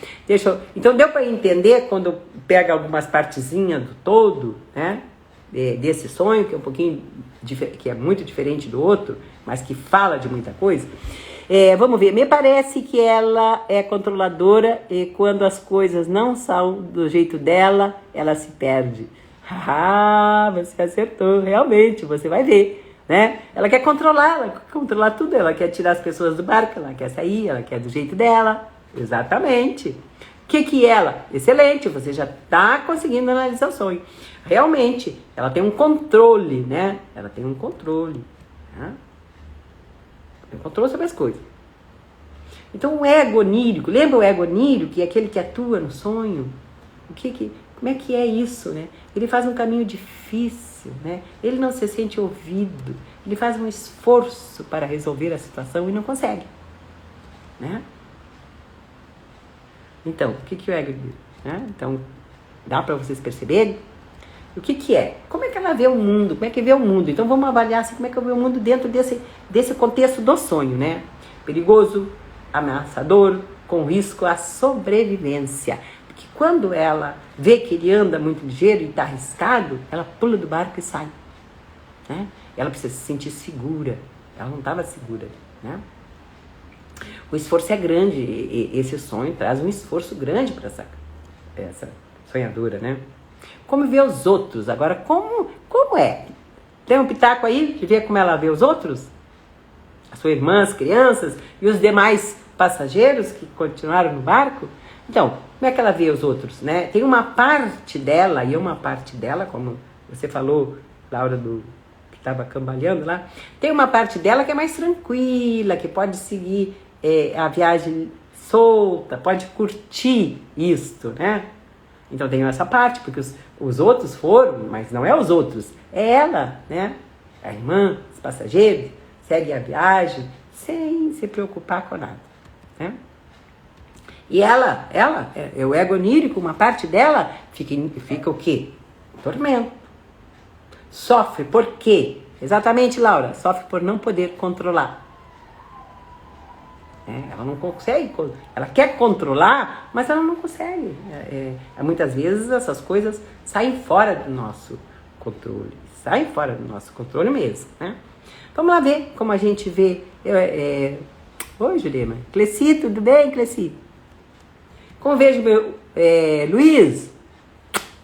Então deu para entender quando pega algumas partezinhas do todo, né? Desse sonho, que é um pouquinho, que é muito diferente do outro, mas que fala de muita coisa. Vamos ver, me parece que ela é controladora e quando as coisas não são do jeito dela, ela se perde. Você acertou, realmente, você vai ver. Né? Ela quer controlar tudo, ela quer tirar as pessoas do barco, ela quer sair, ela quer do jeito dela, exatamente. O que ela? Excelente, você já está conseguindo analisar o sonho. Realmente, ela tem um controle, né? Ela tem um controle, né? Tem um controle sobre as coisas. Então o ego onírico, lembra o ego onírico, que é aquele que atua no sonho? Como é que é isso, né? Ele faz um caminho difícil, né? Ele não se sente ouvido, ele faz um esforço para resolver a situação e não consegue, né? Então, o que o ego diz, né? Então, dá para vocês perceberem o que é? Como é que ela vê o mundo? Como é que vê o mundo? Então, vamos avaliar assim, como é que eu vejo o mundo dentro desse contexto do sonho, né? Perigoso, ameaçador, com risco à sobrevivência. Porque quando ela vê que ele anda muito ligeiro e está arriscado, ela pula do barco e sai, né? Ela precisa se sentir segura. Ela não estava segura, né? O esforço é grande. Esse sonho traz um esforço grande para essa sonhadora, né? Como vê os outros? Agora, como é? Tem um pitaco aí de ver como ela vê os outros? A sua irmã, as crianças e os demais passageiros que continuaram no barco? Então, como é que ela vê os outros, né? Tem uma parte dela, como você falou, Laura, que estava cambaleando lá, tem uma parte dela que é mais tranquila, que pode seguir a viagem solta, pode curtir isto, né? Então tem essa parte, porque os outros foram, mas não é os outros, é ela, né? A irmã, os passageiros, segue a viagem sem se preocupar com nada, né? E ela, o ego onírico, uma parte dela fica o quê? tormento. Sofre por quê? Exatamente, Laura, sofre por não poder controlar. Ela não consegue, ela quer controlar, mas ela não consegue. Muitas vezes essas coisas saem fora do nosso controle, saem fora do nosso controle mesmo, né? Vamos lá ver como a gente vê. Oi, Juliana. Cleci, tudo bem, Cleci? Como vejo meu Luiz?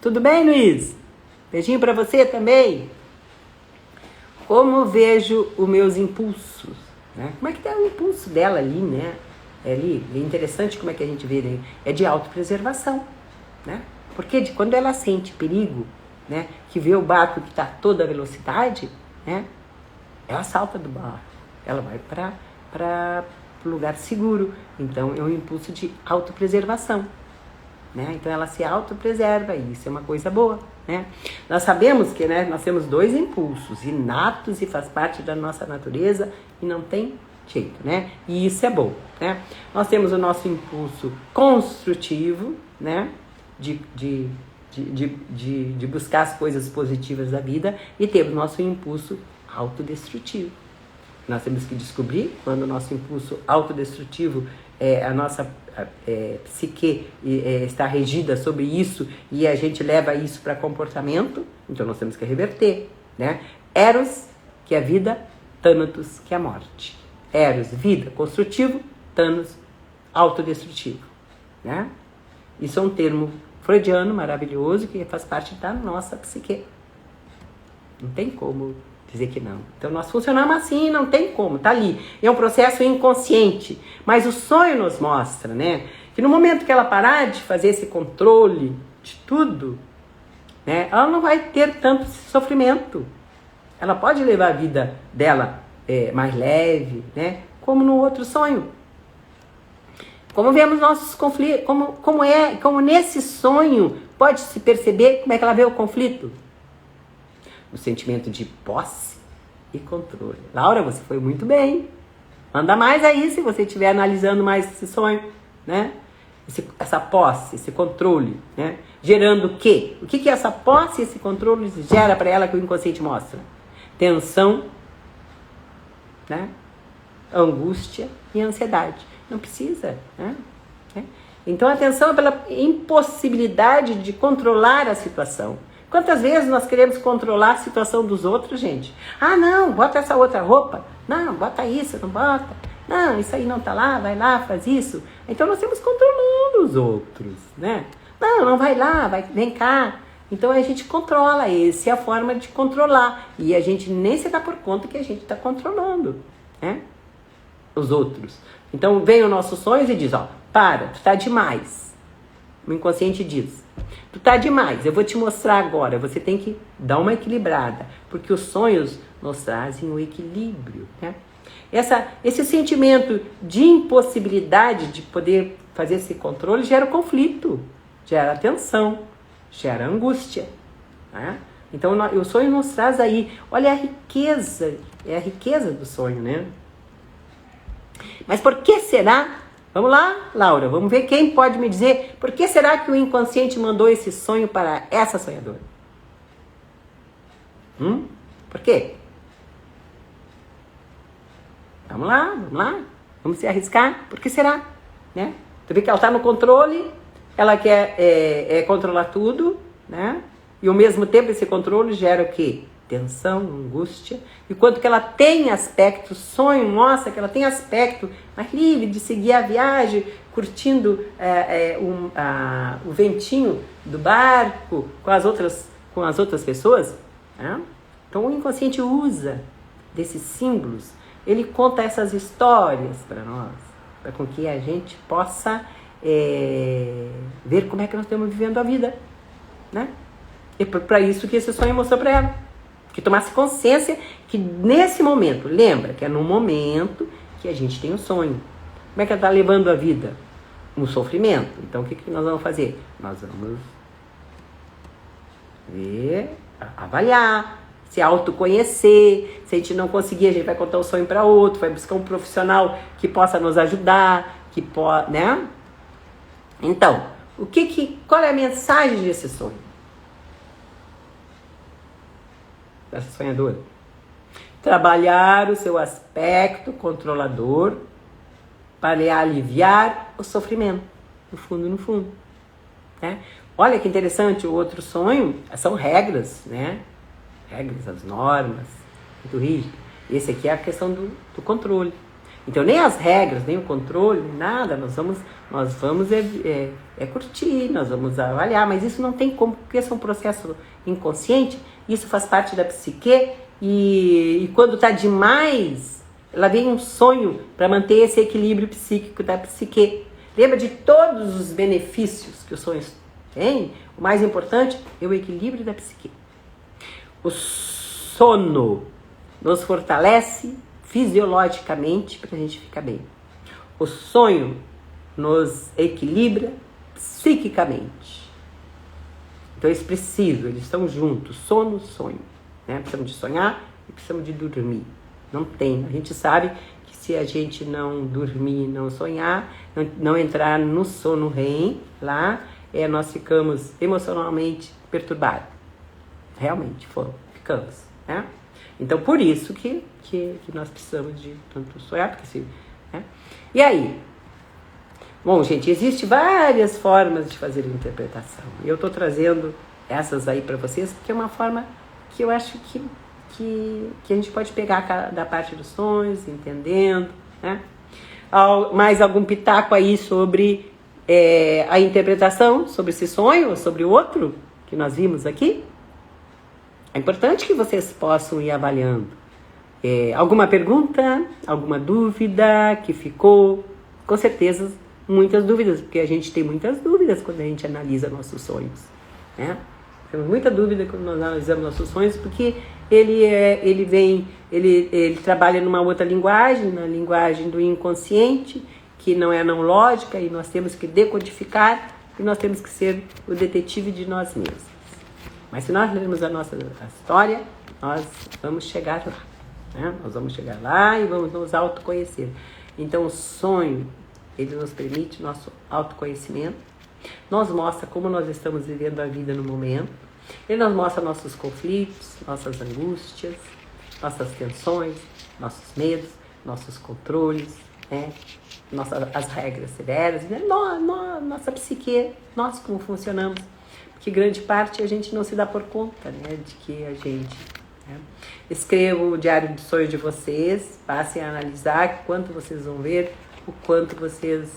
Tudo bem, Luiz? Beijinho pra você também. Como vejo os meus impulsos? Né? Como é que tá o impulso dela ali, né? É interessante como é que a gente vê, né? É de autopreservação, né? Porque quando ela sente perigo, né? Que vê o barco que está a toda velocidade, né? Ela salta do barco, ela vai para o lugar seguro. Então é um impulso de autopreservação, né? Então ela se autopreserva e isso é uma coisa boa, né? Nós sabemos que, né, nós temos 2 impulsos inatos e faz parte da nossa natureza e não tem jeito, né? E isso é bom, né? Nós temos o nosso impulso construtivo, né? De buscar as coisas positivas da vida, e temos o nosso impulso autodestrutivo. Nós temos que descobrir quando o nosso impulso autodestrutivo, a nossa psique está regida sobre isso e a gente leva isso para comportamento, então nós temos que reverter, né? Eros, que é a vida, Thanatos, que é a morte. Eros, vida, construtivo, Thanos, autodestrutivo, né? Isso é um termo freudiano maravilhoso que faz parte da nossa psique. Não tem como dizer que não. Então nós funcionamos assim, não tem como, tá ali. É um processo inconsciente, mas o sonho nos mostra, né, que no momento que ela parar de fazer esse controle de tudo, né, ela não vai ter tanto sofrimento. Ela pode levar a vida dela mais leve, né, como no outro sonho. Como vemos nossos conflitos, como nesse sonho pode se perceber como é que ela vê o conflito. O sentimento de posse e controle. Laura, você foi muito bem. Manda mais aí se você estiver analisando mais esse sonho, né? Essa posse, esse controle, né? Gerando o quê? O que essa posse e esse controle gera para ela que o inconsciente mostra? Tensão, né? Angústia e ansiedade. Não precisa, né? Então a tensão é pela impossibilidade de controlar a situação. Quantas vezes nós queremos controlar a situação dos outros, gente? Ah, não, bota essa outra roupa. Não, bota isso, não bota. Não, isso aí não tá lá, vai lá, faz isso. Então nós estamos controlando os outros, né? Não vai lá, vem cá. Então a gente controla, essa é a forma de controlar. E a gente nem se dá por conta que a gente está controlando, né? Os outros. Então vem o nosso sonho e diz, ó, para, tu tá demais. O inconsciente diz, tu tá demais, eu vou te mostrar agora, você tem que dar uma equilibrada, porque os sonhos nos trazem o equilíbrio, né? Esse sentimento de impossibilidade de poder fazer esse controle gera o conflito, gera tensão, gera angústia, né? Então o sonho nos traz aí, olha a riqueza, é a riqueza do sonho, né? Mas por que será? Vamos lá, Laura, vamos ver quem pode me dizer por que será que o inconsciente mandou esse sonho para essa sonhadora? Por quê? Vamos lá, vamos se arriscar. Por que será? Né? Tu vê que ela está no controle, ela quer controlar tudo, né? E ao mesmo tempo esse controle gera o quê? Tensão, angústia, e quanto que ela tem aspecto, sonho mostra que ela tem aspecto mais livre de seguir a viagem, curtindo o ventinho do barco com as outras pessoas, né? Então o inconsciente usa desses símbolos, ele conta essas histórias para nós, para com que a gente possa ver como é que nós estamos vivendo a vida, né? E para isso que esse sonho mostrou para ela. Que tomasse consciência que nesse momento, lembra que é no momento que a gente tem um sonho. Como é que ela está levando a vida? Um sofrimento. Então o que nós vamos fazer? Nós vamos ver, avaliar, se autoconhecer. Se a gente não conseguir, a gente vai contar o sonho para outro, vai buscar um profissional que possa nos ajudar, né? Então, qual é a mensagem desse sonho? dessa sonhadora? Trabalhar o seu aspecto controlador para aliviar o sofrimento, no fundo, no fundo. Né? Olha que interessante, o outro sonho são regras, né? Regras, as normas, muito rígido. Esse aqui é a questão do controle. Então, nem as regras, nem o controle, nada, nós vamos curtir, nós vamos avaliar, mas isso não tem como, porque esse é um processo inconsciente, isso faz parte da psique, e quando está demais, ela vem um sonho para manter esse equilíbrio psíquico da psique. Lembra de todos os benefícios que os sonhos têm? O mais importante é o equilíbrio da psique. O sono nos fortalece fisiologicamente para a gente ficar bem. O sonho nos equilibra psiquicamente. Então eles precisam, eles estão juntos, sono, sonho. Né? Precisamos de sonhar e precisamos de dormir. Não tem, a gente sabe que se a gente não dormir, não sonhar, não entrar no sono REM, lá, nós ficamos emocionalmente perturbados. Realmente, ficamos, né? Então, por isso que nós precisamos de tanto sonhar, porque se, né? E aí? Bom, gente, existem várias formas de fazer interpretação. E eu estou trazendo essas aí para vocês, porque é uma forma que eu acho que a gente pode pegar da parte dos sonhos, entendendo, né? Mais algum pitaco aí sobre a interpretação, sobre esse sonho ou sobre o outro que nós vimos aqui? É importante que vocês possam ir avaliando. Alguma pergunta, alguma dúvida que ficou? Com certeza, muitas dúvidas, porque a gente tem muitas dúvidas quando a gente analisa nossos sonhos, né? Temos muita dúvida quando nós analisamos nossos sonhos, porque ele trabalha numa outra linguagem, na linguagem do inconsciente, que não é não lógica, e nós temos que decodificar, e nós temos que ser o detetive de nós mesmos. Mas se nós lermos a nossa história, nós vamos chegar lá, né? Nós vamos chegar lá e vamos nos autoconhecer. Então o sonho, ele nos permite nosso autoconhecimento, nos mostra como nós estamos vivendo a vida no momento, ele nos mostra nossos conflitos, nossas angústias, nossas tensões, nossos medos, nossos controles, né? As regras severas, né? Nossa psique, nós como funcionamos. Que grande parte a gente não se dá por conta, né, de que a gente... Né? Escrevam o diário de sonhos de vocês, passem a analisar quanto vocês vão ver, o quanto vocês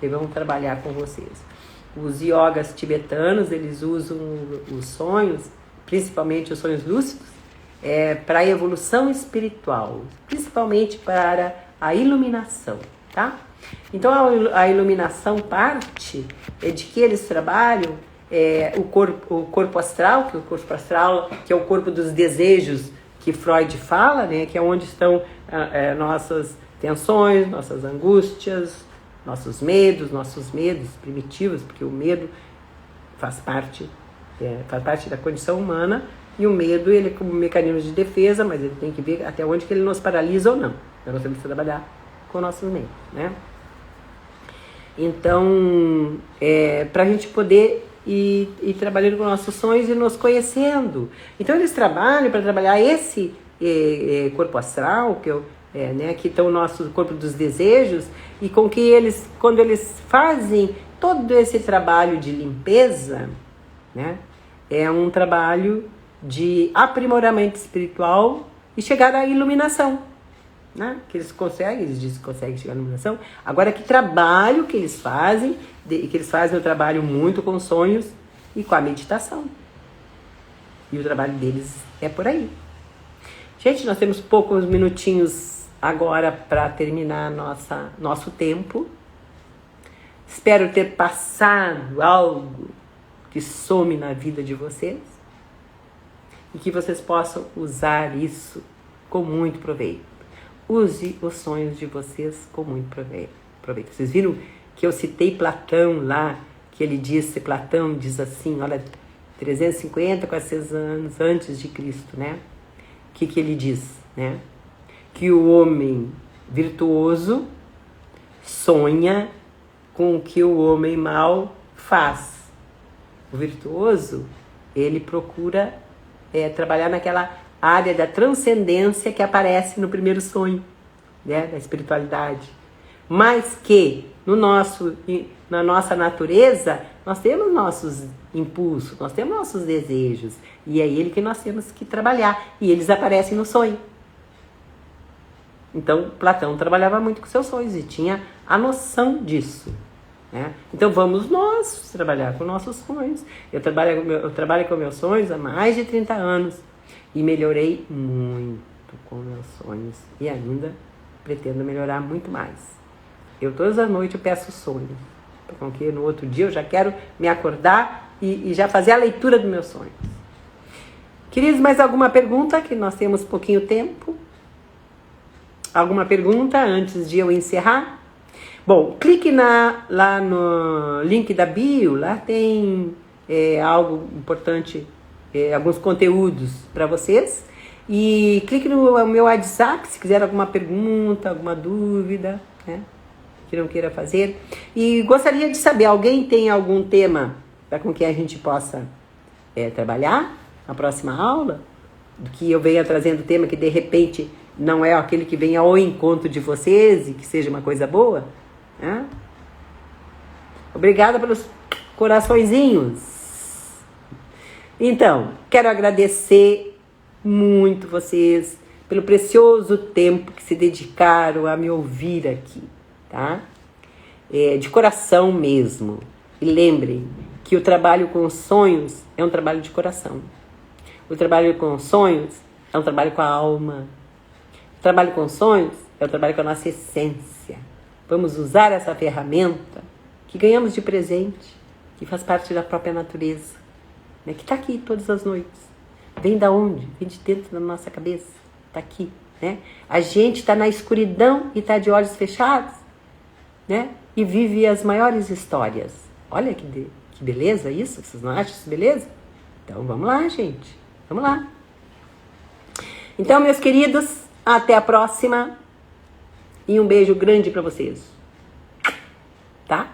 vão trabalhar com vocês. Os yogas tibetanos, eles usam os sonhos, principalmente os sonhos lúcidos, para a evolução espiritual, principalmente para a iluminação, tá? Então a iluminação parte de que eles trabalham o corpo astral, que é o corpo dos desejos que Freud fala, né, que é onde estão nossas tensões, nossas angústias, nossos medos primitivos, porque o medo faz parte da condição humana, e o medo, ele é como um mecanismo de defesa, mas ele tem que ver até onde que ele nos paralisa ou não. Então nós temos que trabalhar com nossos medos, né? Então, para a gente poder ir trabalhando com nossos sonhos e nos conhecendo. Então eles trabalham para trabalhar esse corpo astral, que está o nosso corpo dos desejos, e com que eles, quando eles fazem todo esse trabalho de limpeza, né, é um trabalho de aprimoramento espiritual e chegar à iluminação, né? Que eles dizem que conseguem chegar à iluminação. Agora, que trabalho que eles fazem, que eles fazem um trabalho muito com sonhos e com a meditação. E o trabalho deles é por aí. Gente, nós temos poucos minutinhos agora para terminar nosso tempo. Espero ter passado algo que some na vida de vocês e que vocês possam usar isso com muito proveito. Use os sonhos de vocês com muito proveito. Vocês viram que eu citei Platão lá, que Platão diz assim, olha, 350, 400 anos antes de Cristo, né? O que ele diz, né? Que o homem virtuoso sonha com o que o homem mau faz. O virtuoso, ele procura trabalhar naquela a área da transcendência que aparece no primeiro sonho, né, da espiritualidade. Mas que na nossa natureza, nós temos nossos impulsos, nós temos nossos desejos. E é ele que nós temos que trabalhar. E eles aparecem no sonho. Então, Platão trabalhava muito com seus sonhos e tinha a noção disso. Né? Então, vamos nós trabalhar com nossos sonhos. Eu trabalho com meus sonhos há mais de 30 anos. E melhorei muito com meus sonhos. E ainda pretendo melhorar muito mais. Todas as noites eu peço sonho. Porque no outro dia eu já quero me acordar e já fazer a leitura dos meus sonhos. Queridos, mais alguma pergunta? Que nós temos pouquinho tempo. Alguma pergunta antes de eu encerrar? Bom, clique lá no link da bio. Lá tem algo importante, alguns conteúdos para vocês. E clique no meu WhatsApp se quiser alguma pergunta, alguma dúvida, né, que não queira fazer. E gostaria de saber, alguém tem algum tema para com que a gente possa trabalhar na próxima aula? Do que eu venha trazendo tema que de repente não é aquele que venha ao encontro de vocês e que seja uma coisa boa? Né? Obrigada pelos coraçõezinhos. Então, quero agradecer muito vocês pelo precioso tempo que se dedicaram a me ouvir aqui, tá? De coração mesmo. E lembrem que o trabalho com sonhos é um trabalho de coração. O trabalho com sonhos é um trabalho com a alma. O trabalho com sonhos é o trabalho com a nossa essência. Vamos usar essa ferramenta que ganhamos de presente, que faz parte da própria natureza, né? Que está aqui todas as noites. Vem da onde? Vem de dentro da nossa cabeça. Está aqui, né? A gente está na escuridão e está de olhos fechados, né? E vive as maiores histórias. Olha que beleza isso. Vocês não acham isso beleza? Então vamos lá, gente. Vamos lá. Então, meus queridos, até a próxima. E um beijo grande para vocês. Tá?